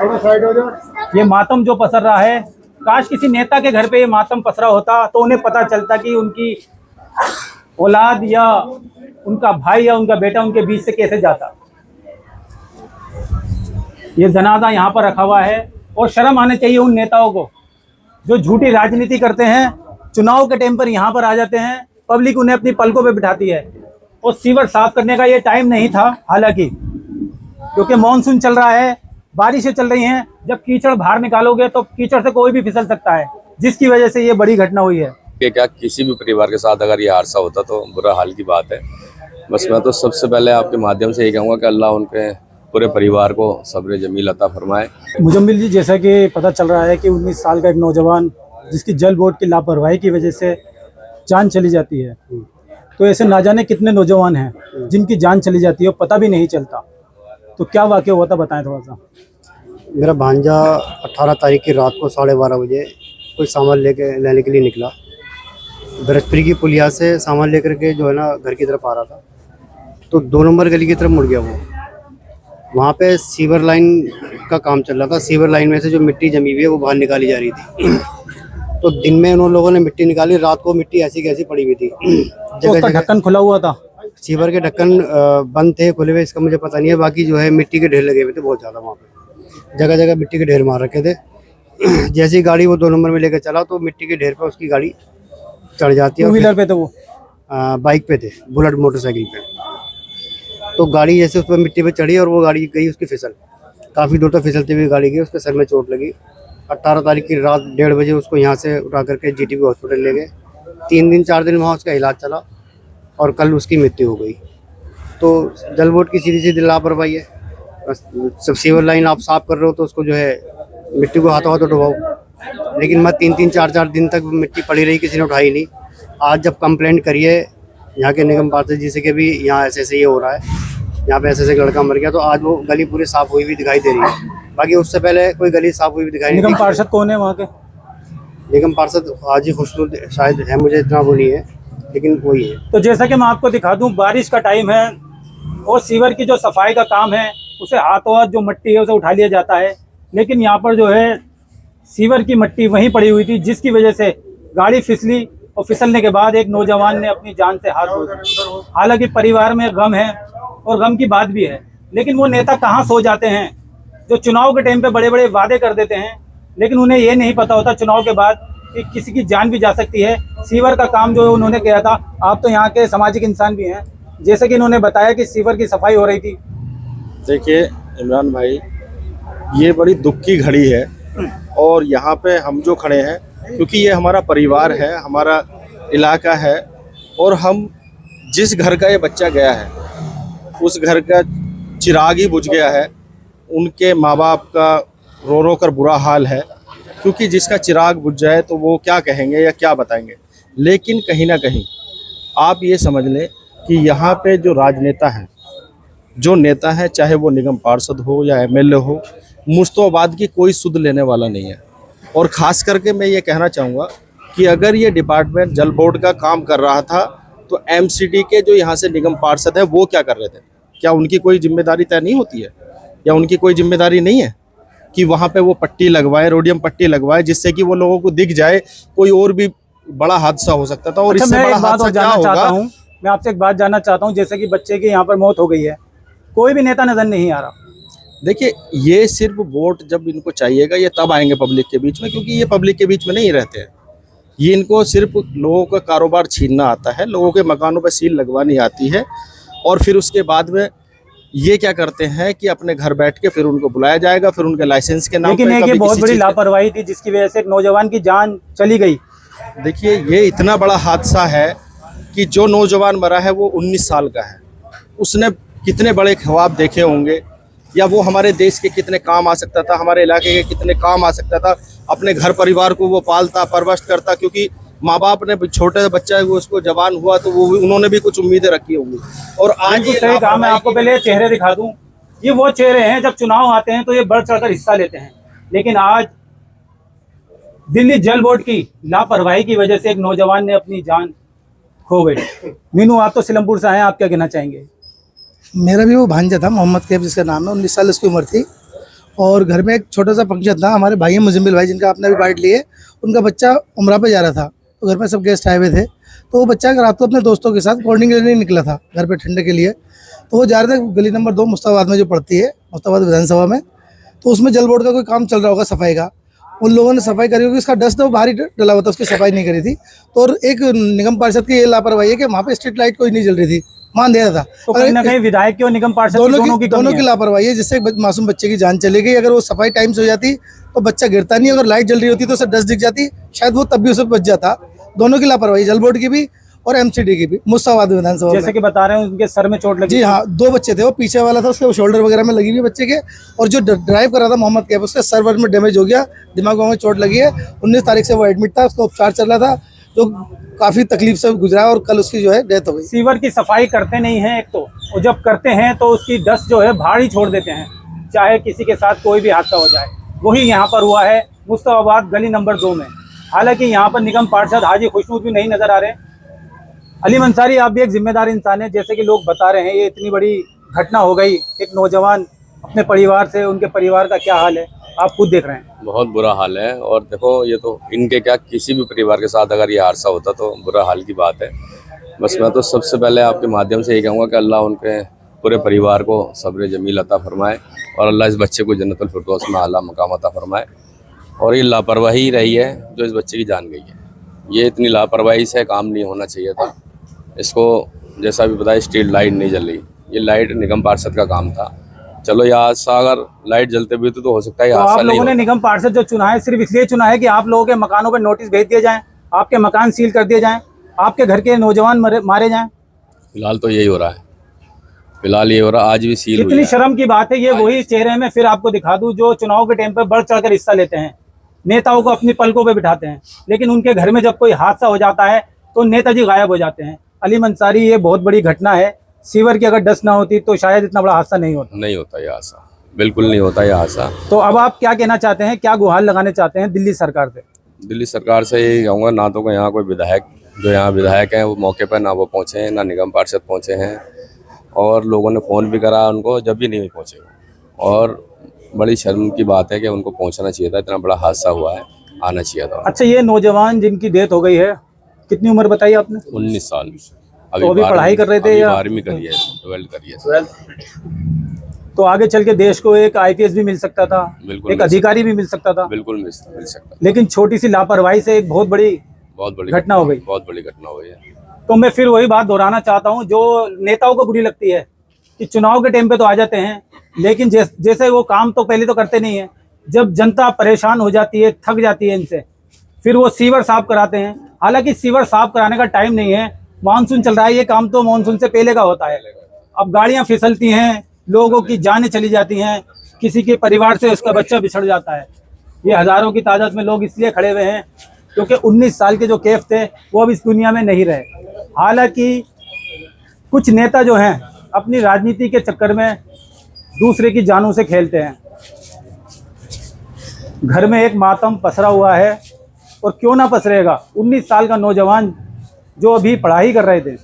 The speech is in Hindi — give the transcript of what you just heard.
ये मातम जो पसर रहा है, काश किसी नेता के घर पे ये मातम पसरा होता तो उन्हें पता चलता कि उनकी औलाद या उनका भाई या उनका बेटा उनके बीच से कैसे जाता। ये जनाजा यहाँ पर रखा हुआ है और शर्म आने चाहिए उन नेताओं को जो झूठी राजनीति करते हैं, चुनाव के टाइम पर यहाँ पर आ जाते हैं, पब्लिक उन्हें अपनी पलकों पे बिठाती है। और सीवर साफ करने का ये टाइम नहीं था, हालांकि क्योंकि मानसून चल रहा है, बारिशें चल रही हैं, जब कीचड़ बाहर निकालोगे तो कीचड़ से कोई भी फिसल सकता है, जिसकी वजह से ये बड़ी घटना हुई है। क्या किसी भी परिवार के साथ अगर ये हादसा होता तो बुरा हाल की बात है। बस मैं तो सबसे पहले आपके माध्यम से ये कहूँगा कि अल्लाह उनके पूरे परिवार को सब्र जमील अता फरमाए। मुजम्मिल जी, जैसा कि पता चल रहा है कि 19 साल का एक नौजवान जिसकी जल बोर्ड की लापरवाही की वजह से जान चली जाती है, तो ऐसे ना जाने कितने नौजवान हैं जिनकी जान चली जाती है और पता भी नहीं चलता। तो क्या वाक़या हुआ था, बताएं थोड़ा सा। मेरा भांजा 18 तारीख की रात को 12:30 बजे कोई सामान लेने के लिए निकला। बृहस्पति की पुलिया से सामान लेकर के जो है ना घर की तरफ आ रहा था, तो 2 नंबर गली की तरफ मुड़ गया वो। वहाँ पे सीवर लाइन का काम चल रहा था। सीवर लाइन में से जो मिट्टी जमी हुई है वो बाहर निकाली जा रही थी। तो दिन में उन लोगों ने मिट्टी निकाली, रात को मिट्टी ऐसी कैसी पड़ी हुई थी। तो उसका ढक्कन खुला हुआ था, सीवर के ढक्कन बंद थे, खुले हुए, इसका मुझे पता नहीं है। बाकी जो है मिट्टी के ढेर लगे हुए थे बहुत ज़्यादा, वहाँ पे जगह जगह मिट्टी के ढेर मार रखे थे। जैसी गाड़ी वो 2 नंबर में लेकर चला तो मिट्टी के ढेर पर उसकी गाड़ी चढ़ जाती है। टू व्हीलर पे थे वो, बाइक पे थे, बुलेट मोटरसाइकिल पे। तो गाड़ी जैसे उस पर मिट्टी पे चढ़ी और वो गाड़ी गई उसकी फिसल, काफ़ी दूर तक फिसलती हुई गाड़ी गई, उसके सर में चोट लगी। 18 तारीख की रात 1:30 बजे उसको यहाँ से उठा करके जीटीबी हॉस्पिटल ले गए। 3 दिन 4 दिन वहाँ उसका इलाज चला और कल उसकी मृत्यु हो गई। तो जल बोर्ड की सीधी सीधी लापरवाही है। सब सीवर लाइन आप साफ कर रहे हो तो उसको जो है मिट्टी को हाथों हाथों डुबाओ, लेकिन मैं 3-3 4-4 दिन तक मिट्टी पड़ी रही, किसी ने उठाई नहीं। आज जब कंप्लेंट करिए यहाँ के निगम पार्षद जी से कि भी यहाँ ऐसे ये हो रहा है, यहाँ पे ऐसे लड़का मर गया, तो आज वो गली पूरी साफ हुई भी दिखाई दे रही है। बाकी उससे पहले कोई गली साफ हुई भी दिखाई नहीं। निगम पार्षद कौन है वहाँ के? निगम पार्षद हाजी खुशनूर शायद है, मुझे इतना वो नहीं है, लेकिन वही है। तो जैसा कि मैं आपको दिखा दूं, बारिश का टाइम है और सीवर की जो सफाई का काम है उसे हाथों हाथ जो मिट्टी है उसे उठा लिया जाता है, लेकिन यहाँ पर जो है सीवर की मिट्टी वहीं पड़ी हुई थी, जिसकी वजह से गाड़ी फिसली और फिसलने के बाद एक नौजवान ने अपनी जान से हाथ धो दिया। हालांकि परिवार में गम है और गम की बात भी है, लेकिन वो नेता कहाँ सो जाते हैं जो चुनाव के टाइम पे बड़े बड़े वादे कर देते हैं, लेकिन उन्हें ये नहीं पता होता चुनाव के बाद कि किसी की जान भी जा सकती है। सीवर का काम जो उन्होंने किया था, आप तो यहाँ के सामाजिक इंसान भी हैं, जैसे कि इन्होंने बताया कि सीवर की सफाई हो रही थी। देखिए इमरान भाई, ये बड़ी दुख की घड़ी है और यहाँ पे हम जो खड़े हैं, क्योंकि ये हमारा परिवार है, हमारा इलाका है, और हम जिस घर का ये बच्चा गया है उस घर का चिराग ही बुझ गया है। उनके माँ बाप का रो रो कर बुरा हाल है, क्योंकि जिसका चिराग बुझ जाए तो वो क्या कहेंगे या क्या बताएंगे। लेकिन कहीं ना कहीं आप ये समझ लें कि यहाँ पे जो राजनेता हैं, जो नेता हैं, चाहे वो निगम पार्षद हो या एमएलए हो, मुस्तोबाद की कोई सुध लेने वाला नहीं है। और ख़ास करके मैं ये कहना चाहूँगा कि अगर ये डिपार्टमेंट जल बोर्ड का काम कर रहा था तो एमसीडी के जो यहाँ से निगम पार्षद हैं वो क्या कर रहे थे? क्या उनकी कोई जिम्मेदारी तय नहीं होती है, या उनकी कोई जिम्मेदारी नहीं है कि वहाँ पे वो पट्टी लगवाए, रोडियम पट्टी लगवाए, जिससे कि वो लोगों को दिख जाए? कोई और भी बड़ा हादसा हो सकता था। और अच्छा, इससे बड़ा हादसा क्या होगा? मैं आपसे एक बात जानना चाहता हूँ, जैसे कि बच्चे की यहाँ पर मौत हो गई है, कोई भी नेता नजर नहीं आ रहा। देखिए, ये सिर्फ वोट जब इनको चाहिएगा ये तब आएंगे पब्लिक के बीच में, क्योंकि ये पब्लिक के बीच में नहीं रहते हैं। ये इनको सिर्फ लोगों का कारोबार छीनना आता है, लोगों के मकानों पर सील लगवानी आती है, और फिर उसके बाद में ये क्या करते हैं कि अपने घर बैठ के फिर उनको बुलाया जाएगा, फिर उनके लाइसेंस के नाम लेकिन एक बहुत बड़ी लापरवाही थी जिसकी वजह से एक नौजवान की जान चली गई। देखिए, ये इतना बड़ा हादसा है कि जो नौजवान मरा है वो 19 साल का है। उसने कितने बड़े ख्वाब देखे होंगे, या वो हमारे देश के कितने काम आ सकता था, हमारे इलाके के कितने काम आ सकता था। अपने घर परिवार को वो पालता परवरिश करता, क्योंकि माँ बाप ने छोटे बच्चा है वो उसको जवान हुआ तो वो उन्होंने भी कुछ उम्मीदें रखी होंगी। और आज ये सही कहा। मैं आपको पहले चेहरे दिखा दूं, ये वो चेहरे हैं जब चुनाव आते हैं तो ये बढ़ चढ़कर हिस्सा लेते हैं, लेकिन आज दिल्ली जल बोर्ड की लापरवाही की वजह से एक नौजवान ने अपनी जान खो गई। मीनू, आप तो सिलमपुर से आए, आप क्या कहना चाहेंगे? मेरा भी वो भांजा था, मोहम्मद कैफ जिसका नाम है, 19 साल उसकी उम्र थी, और घर में एक छोटा सा फंक्शन था। हमारे भाई हैं मुजम्मिल भाई, जिनका आपने भी पार्ट लिए, उनका बच्चा उम्रा पे जा रहा था, तो घर पे सब गेस्ट आए हुए थे। तो वो बच्चा रात को अपने दोस्तों के साथ कोल्ड ड्रिंक लेने निकला था घर पे ठंडे के लिए। तो वो जा रहे थे गली नंबर 2 मुस्ताबाद में, जो पड़ती है मुस्ताबाद विधानसभा में। तो उसमें जल बोर्ड का कोई काम चल रहा होगा सफाई का, उन लोगों ने सफाई करी होगी, उसका डस्ट वो बाहर ही डला हुआ था, उसकी सफाई नहीं करी थी। तो और एक निगम पार्षद की ये लापरवाही है कि वहाँ पे स्ट्रीट लाइट कोई नहीं जल रही थी, मान दिया था। तो कहीं ना कहीं विधायक की और निगम पार्षद की दोनों की लापरवाही है, जिससे एक मासूम बच्चे की जान चली गई। अगर वो सफाई टाइम से हो जाती तो बच्चा गिरता नहीं, अगर लाइट जल रही होती तो उसे डस्ट दिख जाती, शायद वो तब भी उसे बच जाता। दोनों की लापरवाही, जल बोर्ड की भी और एमसीडी की भी, मुस्ताबाद विधानसभा जैसे कि बता रहे हैं उनके सर में चोट लगी। जी हाँ, 2 बच्चे थे, वो पीछे वाला था, उसके शोल्डर वगैरह में लगी हुई बच्चे के, और जो ड्राइव कर रहा था मोहम्मद कैफ, उसके सर्वर में डैमेज हो गया, दिमाग में चोट लगी है। 19 तारीख से वो एडमिट था, उसका उपचार चल रहा था, जो काफी तकलीफ से गुजरा, और कल उसकी जो है डेथ हो गई। सीवर की सफाई करते नहीं हैं एक तो, और जब करते हैं तो उसकी डस्ट जो है बाहर ही छोड़ देते हैं, चाहे किसी के साथ कोई भी हादसा हो जाए। वही यहाँ पर हुआ है मुस्ताबाद गली नंबर 2 में। हालांकि यहाँ पर निगम पार्षद हाजी खुशनूद भी नहीं नजर आ रहे। अलीम अंसारी, आप भी एक जिम्मेदार इंसान है, जैसे कि लोग बता रहे हैं ये इतनी बड़ी घटना हो गई, एक नौजवान अपने परिवार से, उनके परिवार का क्या हाल है आप खुद देख रहे हैं। बहुत बुरा हाल है। और देखो, ये तो इनके क्या, किसी भी परिवार के साथ अगर ये हादसा होता तो बुरा हाल की बात है। बस मैं तो सबसे पहले आपके माध्यम से ये कहूँगा कि अल्लाह उनके पूरे परिवार को सब्र जमील अता फरमाए, और अल्लाह इस बच्चे को जन्नतुल फिरदौस में आला मकाम अता फरमाए। और ये लापरवाही रही है जो इस बच्चे की जान गई है, ये इतनी लापरवाही से काम नहीं होना चाहिए था। इसको जैसा भी बताया, स्ट्रीट लाइट नहीं जल रही, ये लाइट निगम पार्षद का काम था। चलो, ये हादसा अगर लाइट जलते भी तो हो सकता है ये तो हादसा आप नहीं लोगों ने होता। निगम पार्षद जो चुना है सिर्फ इसलिए चुना है कि आप लोगों के मकानों पर नोटिस भेज दिए जाएं, आपके मकान सील कर दिए जाएं, आपके घर के नौजवान मारे जाएं। फिलहाल तो यही हो रहा है, फिलहाल ये हो रहा है। आज भी सील हुई कितनी है। शर्म की बात है। ये वही चेहरे में फिर आपको दिखा दूं जो चुनाव के टाइम पर बढ़ चढ़कर हिस्सा लेते हैं, नेताओं को अपनी पलकों पे बिठाते हैं, लेकिन उनके घर में जब कोई हादसा हो जाता है तो नेताजी गायब हो जाते हैं। अलीम अंसारी, ये बहुत बड़ी घटना है। सीवर की अगर डस्ट ना होती तो शायद इतना बड़ा हादसा नहीं होता। नहीं होता ये हादसा, बिल्कुल नहीं होता ये हादसा। तो अब आप क्या कहना चाहते हैं, क्या गुहार लगाने चाहते हैं दिल्ली सरकार से? दिल्ली सरकार से यही कहूँगा, ना तो यहाँ कोई विधायक, जो यहाँ विधायक हैं वो मौके पर ना वो पहुँचे हैं, ना निगम पार्षद पहुँचे हैं, और लोगों ने फ़ोन भी करा उनको, जब भी नहीं पहुँचे। और बड़ी शर्म की बात है कि उनको पहुँचना चाहिए था, इतना बड़ा हादसा हुआ है, आना चाहिए था। अच्छा, ये नौजवान जिनकी डेथ हो गई है, कितनी उम्र बताई आपने? 19 साल। तो अभी पढ़ाई कर रहे थे या 12वीं करी है, 12th करी है। तो आगे चल के देश को एक आईपीएस भी मिल सकता था, बिल्कुल एक अधिकारी भी मिल सकता था, बिल्कुल मिल सकता, लेकिन छोटी सी लापरवाही से एक बहुत बड़ी घटना हो गई। बहुत बड़ी घटना हुई है। तो मैं फिर वही बात दोहराना चाहता हूँ जो नेताओं को बुरी लगती है कि चुनाव के टाइम पे तो आ जाते हैं, लेकिन जैसे वो काम तो पहले तो करते नहीं है। जब जनता परेशान हो जाती है, थक जाती है इनसे, फिर वो सीवर साफ कराते हैं। हालांकि सीवर साफ कराने का टाइम नहीं है, मानसून चल रहा है, ये काम तो मानसून से पहले का होता है। अब गाड़ियां फिसलती हैं, लोगों की जानें चली जाती हैं, किसी के परिवार से उसका बच्चा बिछड़ जाता है। ये हजारों की तादाद में लोग इसलिए खड़े हुए हैं क्योंकि 19 साल के जो कैफ थे वो अब इस दुनिया में नहीं रहे। हालांकि कुछ नेता जो हैं अपनी राजनीति के चक्कर में दूसरे की जानों से खेलते हैं। घर में एक मातम पसरा हुआ है, और क्यों ना पसरेगा। 19 साल का नौजवान जो अभी पढ़ाई कर रहे थे,